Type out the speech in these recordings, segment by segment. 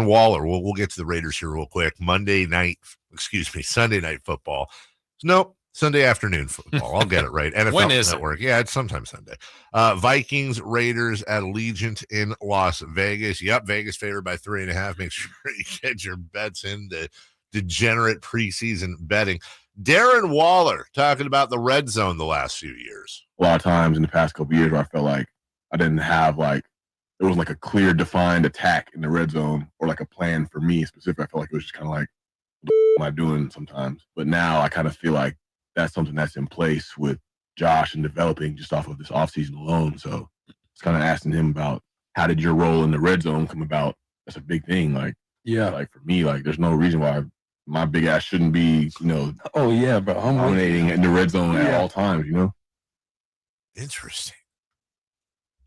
Darren Waller. We'll get to the Raiders here real quick. Sunday night football. Nope. Sunday afternoon football. I'll get it right. NFL When is Network. Yeah, it's sometime Sunday. Vikings, Raiders at Allegiant in Las Vegas. Yep, Vegas favored by 3.5. Make sure you get your bets in the degenerate preseason betting. Darren Waller talking about the red zone the last few years. A lot of times in the past couple of years where I felt like I didn't have there was a clear defined attack in the red zone or a plan for me specifically. I felt like it was just kind of what am I doing sometimes? But now I kind of feel like that's something that's in place with Josh and developing just off of this offseason alone. So it's kind of asking him about how did your role in the red zone come about? That's a big thing. For me, there's no reason why my big ass shouldn't be, Oh yeah, bro. I'm dominating in the red zone at all times, Interesting.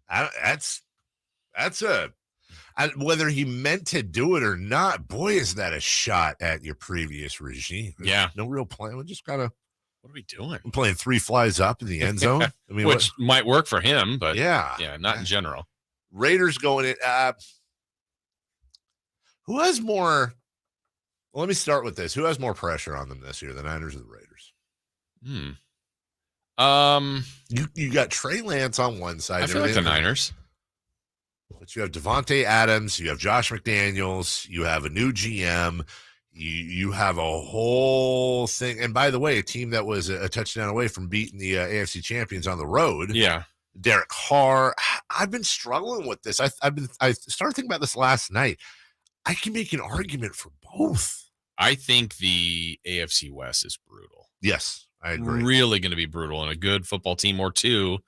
That's whether he meant to do it or not. Boy, is that a shot at your previous regime. Yeah. No real plan. We just gotta. What are we doing? I'm playing 3 flies up in the end zone. I mean, which might work for him, but not in general. Raiders going in. Who has more? Well, let me start with this. Who has more pressure on them this year, the Niners or the Raiders? You got Trey Lance on one side. I feel like the Niners. But you have Devontae Adams, you have Josh McDaniels, you have a new GM, you have a whole thing. And by the way, a team that was a touchdown away from beating the AFC champions on the road. Yeah. Derek Carr. I've been struggling with this. I started thinking about this last night. I can make an argument for both. I think the AFC West is brutal. Yes, I agree. Really going to be brutal, and a good football team or two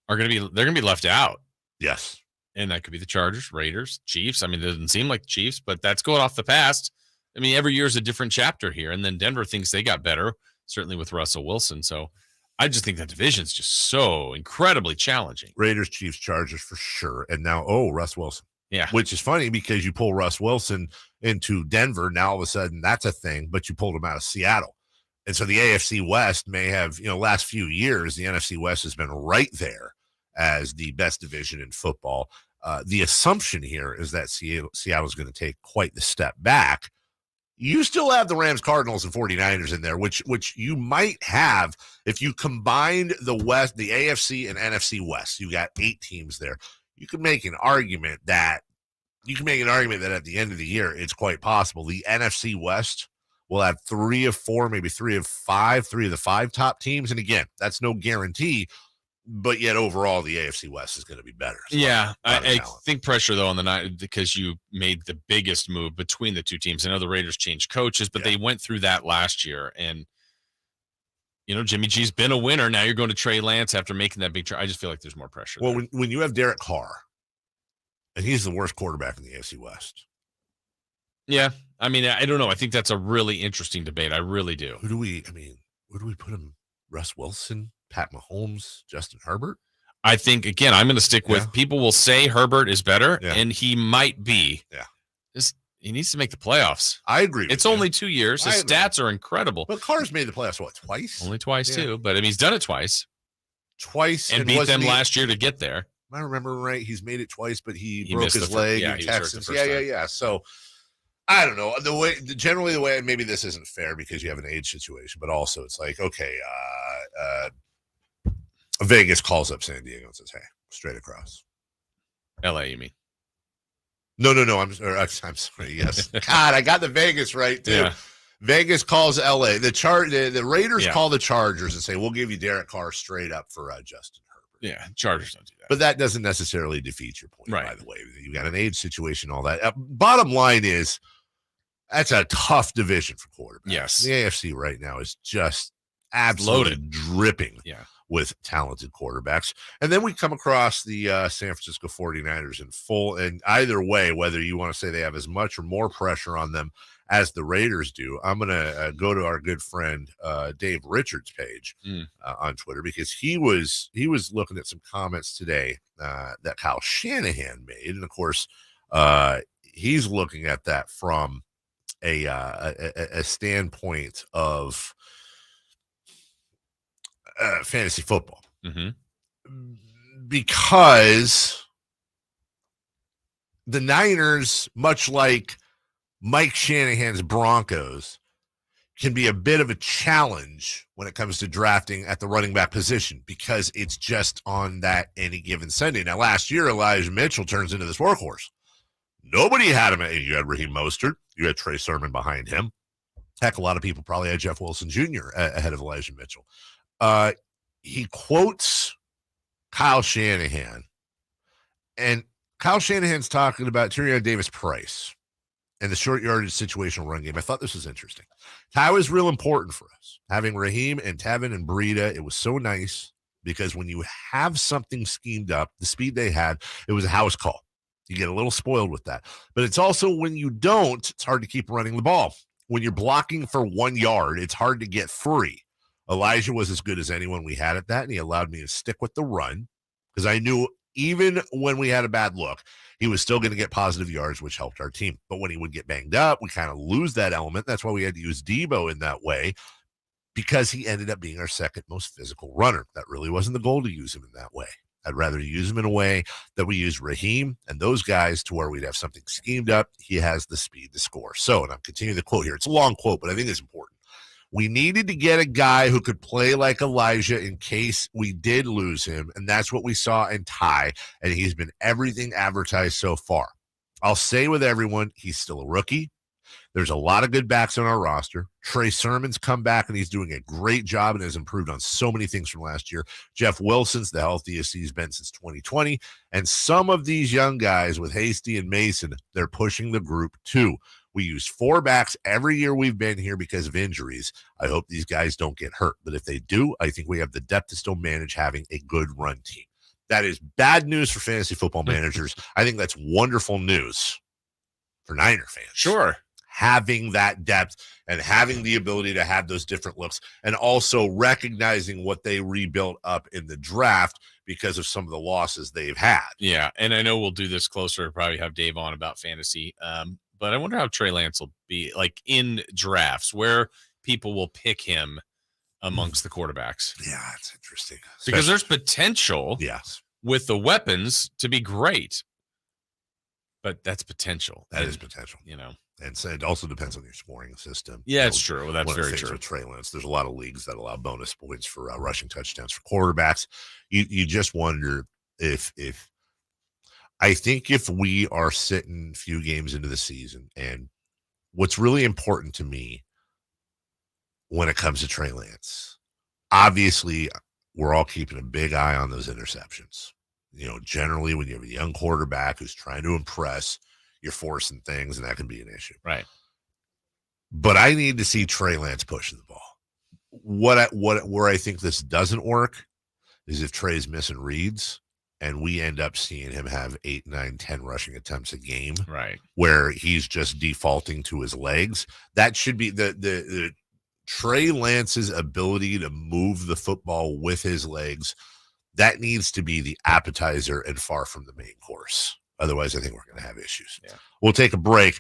they're going to be left out. Yes. And that could be the Chargers, Raiders, Chiefs. I mean, it doesn't seem like the Chiefs, but that's going off the past. I mean, every year is a different chapter here. And then Denver thinks they got better, certainly with Russell Wilson. So I just think that division is just so incredibly challenging. Raiders, Chiefs, Chargers for sure. And now, Russ Wilson. Yeah. Which is funny because you pull Russ Wilson into Denver. Now all of a sudden that's a thing, but you pulled him out of Seattle. And so the AFC West may have, last few years, the NFC West has been right there as the best division in football. The assumption here is that Seattle is going to take quite the step back. You still have the Rams, Cardinals, and 49ers in there, which you might have if you combined the West, the AFC and NFC West. You got 8 teams there. You could make an argument that at the end of the year, it's quite possible the NFC West will have 3 of 4, maybe 3 of 5, 3 of the 5 top teams. And again, that's no guarantee. But yet overall, the AFC West is going to be better. Yeah, I think pressure, though, on the night because you made the biggest move between the two teams. I know the Raiders changed coaches, but they went through that last year. And, Jimmy G's been a winner. Now you're going to Trey Lance after making that big trade. I just feel like there's more pressure. Well, when you have Derek Carr, and he's the worst quarterback in the AFC West. Yeah, I mean, I don't know. I think that's a really interesting debate. I really do. Where do we put him? Russ Wilson? Pat Mahomes, Justin Herbert? I think, again, I'm going to stick with people will say Herbert is better, and he might be. Yeah. He needs to make the playoffs. I agree. It's only 2 years. His stats are incredible. But Carr's made the playoffs, twice? Only twice, too. But he's done it twice. And beat them last year to get there. I remember right. He's made it twice, but he broke his leg in Texas. Yeah. So, I don't know. Generally the way, maybe this isn't fair because you have an age situation, but also it's like, okay, Vegas calls up San Diego and says, "Hey, straight across." LA, you mean? No. I'm sorry. Yes. God, I got the Vegas right too. Yeah. Vegas calls LA. The Raiders call the Chargers and say, "We'll give you Derek Carr straight up for Justin Herbert." Yeah, Chargers don't do that. But that doesn't necessarily defeat your point. Right. By the way, you got an age situation, all that. Bottom line is, that's a tough division for quarterbacks. Yes. The AFC right now is just absolutely dripping. Yeah. With talented quarterbacks. And then we come across the San Francisco 49ers in full. And either way, whether you want to say they have as much or more pressure on them as the Raiders do, I'm going to go to our good friend Dave Richards' page on Twitter because he was looking at some comments today that Kyle Shanahan made. And, of course, he's looking at that from a standpoint of fantasy football, because the Niners, much like Mike Shanahan's Broncos can be a bit of a challenge when it comes to drafting at the running back position because it's just on that any given Sunday. Now, last year, Elijah Mitchell turns into this workhorse. Nobody had him. You had Raheem Mostert. You had Trey Sermon behind him. Heck, a lot of people probably had Jeff Wilson Jr. Ahead of Elijah Mitchell. He quotes Kyle Shanahan, and Kyle Shanahan's talking about Tyrion Davis-Price and the short yardage situational run game. I thought this was interesting. Ty was real important for us. Having Raheem and Tevin and Breida, it was so nice because when you have something schemed up, the speed they had, it was a house call. You get a little spoiled with that. But it's also when you don't, it's hard to keep running the ball. When you're blocking for 1 yard, it's hard to get free. Elijah was as good as anyone we had at that, and he allowed me to stick with the run because I knew even when we had a bad look, he was still going to get positive yards, which helped our team. But when he would get banged up, we kind of lose that element. That's why we had to use Debo in that way because he ended up being our second most physical runner. That really wasn't the goal to use him in that way. I'd rather use him in a way that we use Raheem and those guys to where we'd have something schemed up. He has the speed to score. So, and I'm continuing the quote here. It's a long quote, but I think it's important. We needed to get a guy who could play like Elijah in case we did lose him, and that's what we saw in Ty, and he's been everything advertised so far. I'll say with everyone, he's still a rookie. There's a lot of good backs on our roster. Trey Sermon's come back, and he's doing a great job and has improved on so many things from last year. Jeff Wilson's the healthiest he's been since 2020. And some of these young guys with Hasty and Mason, they're pushing the group too. We use 4 backs every year we've been here because of injuries. I hope these guys don't get hurt. But if they do, I think we have the depth to still manage having a good run team. That is bad news for fantasy football managers. I think that's wonderful news for Niner fans. Sure. Having that depth and having the ability to have those different looks and also recognizing what they rebuilt up in the draft because of some of the losses they've had. Yeah, and I know we'll do this closer, probably have Dave on about fantasy, but I wonder how Trey Lance will be like in drafts where people will pick him amongst the quarterbacks. Yeah, that's interesting. Because there's potential with the weapons to be great. But that's potential. That is potential. You know. And so it also depends on your scoring system. Yeah, it's true. That's very true. With Trey Lance, there's a lot of leagues that allow bonus points for rushing touchdowns for quarterbacks. You just wonder if I think if we are sitting a few games into the season, and what's really important to me when it comes to Trey Lance, obviously we're all keeping a big eye on those interceptions. You know, generally when you have a young quarterback who's trying to impress, you're forcing things, and that can be an issue. Right. But I need to see Trey Lance pushing the ball. Where I think this doesn't work is if Trey's missing reads and we end up seeing him have 8, 9, 10 rushing attempts a game. Right. Where he's just defaulting to his legs. That should be the Trey Lance's ability to move the football with his legs. That needs to be the appetizer and far from the main course. Otherwise, I think we're going to have issues. Yeah. We'll take a break.